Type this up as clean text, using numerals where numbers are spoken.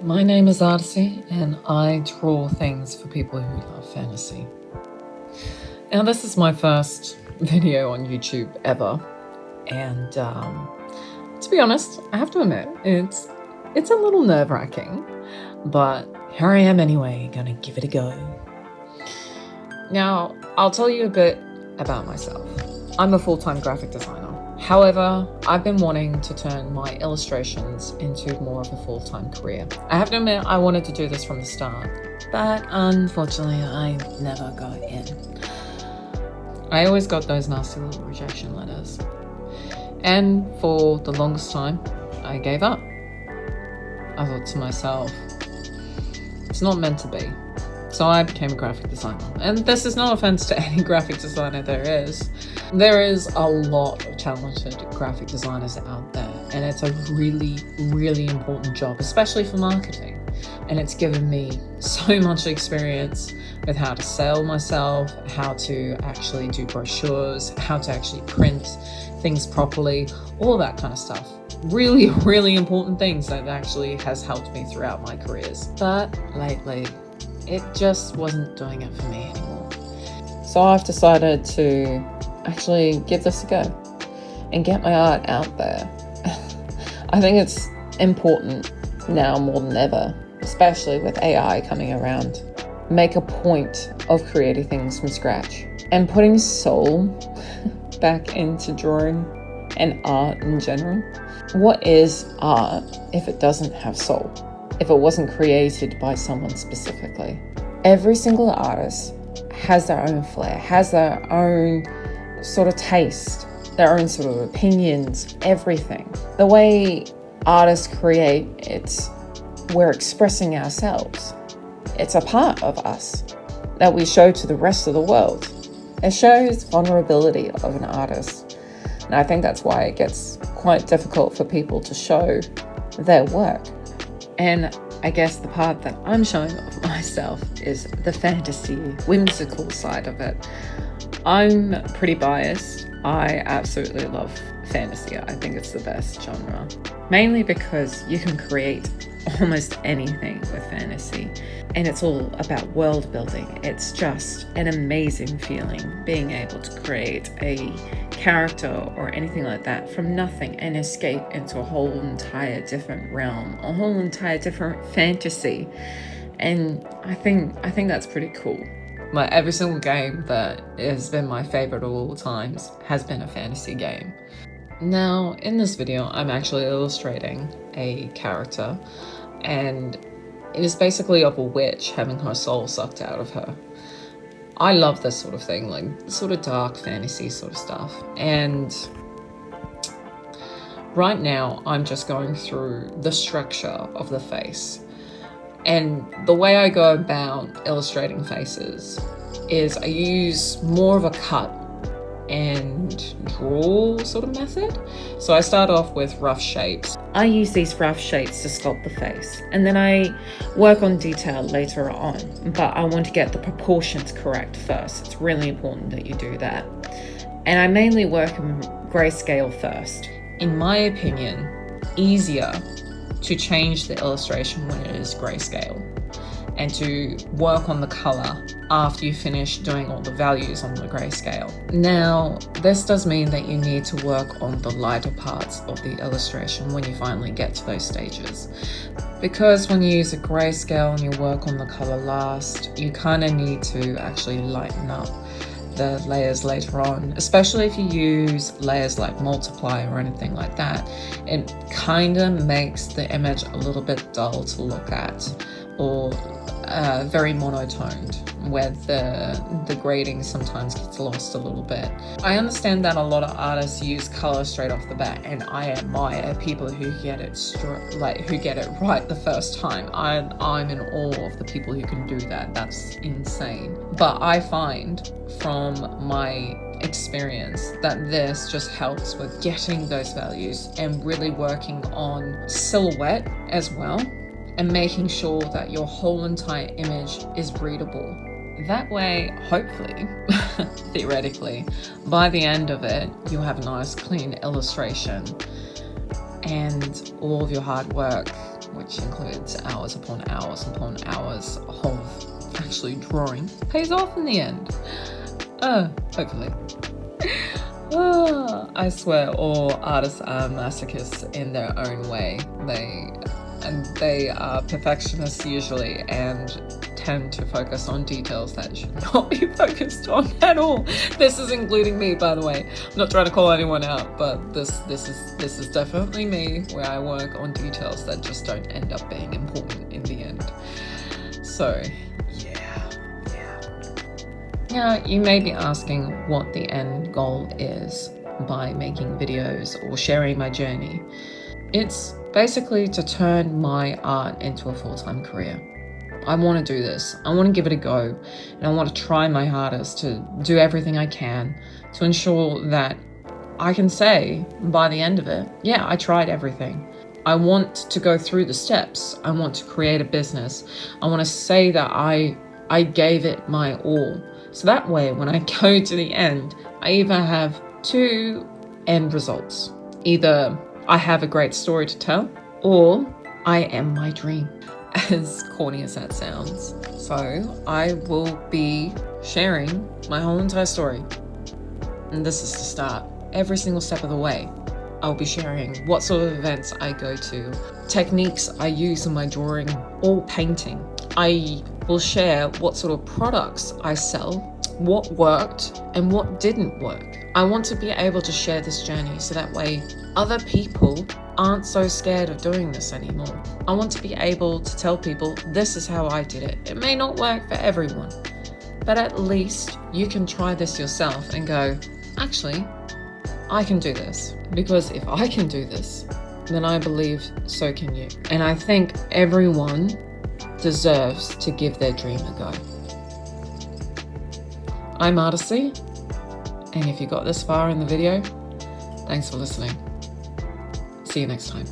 My name is Artsy, and I draw things for people who love fantasy. Now, this is my first video on YouTube ever, and to be honest, I have to admit, it's a little nerve-wracking, but here I am anyway, gonna give it a go. Now, I'll tell you a bit about myself. I'm a full-time graphic designer. However, I've been wanting to turn my illustrations into more of a full-time career. I have to admit, I wanted to do this from the start, but unfortunately, I never got in. I always got those nasty little rejection letters. And for the longest time, I gave up. I thought to myself, it's not meant to be. So I became a graphic designer. And this is no offense to any graphic designer there is. There is a lot of talented graphic designers out there, and it's a really, really important job, especially for marketing. And it's given me so much experience with how to sell myself, how to actually do brochures, how to actually print things properly, all that kind of stuff. Really, really important things that actually has helped me throughout my careers. But lately, it just wasn't doing it for me anymore. So I've decided to actually give this a go and get my art out there. I think it's important now more than ever, especially with AI coming around. Make a point of creating things from scratch and putting soul back into drawing and art in general. What is art if it doesn't have soul? If it wasn't created by someone specifically? Every single artist has their own flair, has their own sort of taste, their own sort of opinions, everything. The way artists create, we're expressing ourselves. It's a part of us that we show to the rest of the world. It shows vulnerability of an artist. And I think that's why it gets quite difficult for people to show their work. And I guess the part that I'm showing of myself is the fantasy, whimsical side of it. I'm pretty biased. I absolutely love fantasy. I think it's the best genre. Mainly because you can create almost anything with fantasy. And it's all about world building. It's just an amazing feeling being able to create a character or anything like that from nothing and escape into a whole entire different realm, a whole entire different fantasy. And I think that's pretty cool. Every single game that has been my favorite of all times has been a fantasy game. Now, in this video, I'm actually illustrating a character, and it is basically of a witch having her soul sucked out of her. I love this sort of thing, like sort of dark fantasy sort of stuff. And right now, I'm just going through the structure of the face. And the way I go about illustrating faces is I use more of a cut and draw sort of method. So I start off with rough shapes. I use these rough shapes to sculpt the face, and then I work on detail later on, but I want to get the proportions correct first. It's really important that you do that. And I mainly work in grayscale first. In my opinion, easier to change the illustration when it is grayscale, and to work on the color after you finish doing all the values on the grayscale. Now, this does mean that you need to work on the lighter parts of the illustration when you finally get to those stages. Because when you use a grayscale and you work on the color last, you kind of need to actually lighten up the layers later on, especially if you use layers like multiply or anything like that. It kind of makes the image a little bit dull to look at, or very monotoned, where the grading sometimes gets lost a little bit. I understand that a lot of artists use color straight off the bat, and I admire people who get it right the first time. I'm in awe of the people who can do that. That's insane. But I find from my experience that this just helps with getting those values and really working on silhouette as well, and making sure that your whole entire image is readable. That way, hopefully, theoretically, by the end of it, you'll have a nice clean illustration and all of your hard work which includes hours upon hours upon hours of actually drawing, pays off in the end. Hopefully. I swear all artists are masochists in their own way. They are perfectionists usually and tend to focus on details that should not be focused on at all. This is including me, by the way. I'm not trying to call anyone out, but this is definitely me, where I work on details that just don't end up being important in the end. So yeah, you may be asking what the end goal is by making videos or sharing my journey. It's basically to turn my art into a full-time career. I want to do this. I want to give it a go, and I want to try my hardest to do everything I can to ensure that I can say by the end of it, yeah, I tried everything. I want to go through the steps. I want to create a business. I want to say that I gave it my all. So that way, when I go to the end, I either have two end results. Either I have a great story to tell, or I am my dream, as corny as that sounds. So I will be sharing my whole entire story. And this is the start. Every single step of the way, I'll be sharing what sort of events I go to, techniques I use in my drawing or painting. I will share what sort of products I sell, what worked and what didn't work. I want to be able to share this journey so that way other people aren't so scared of doing this anymore. I want to be able to tell people this is how I did it. It may not work for everyone, but at least you can try this yourself and go, actually, I can do this. Because if I can do this, then I believe so can you. And I think everyone deserves to give their dream a go. I'm Artisy, and if you got this far in the video, thanks for listening. See you next time.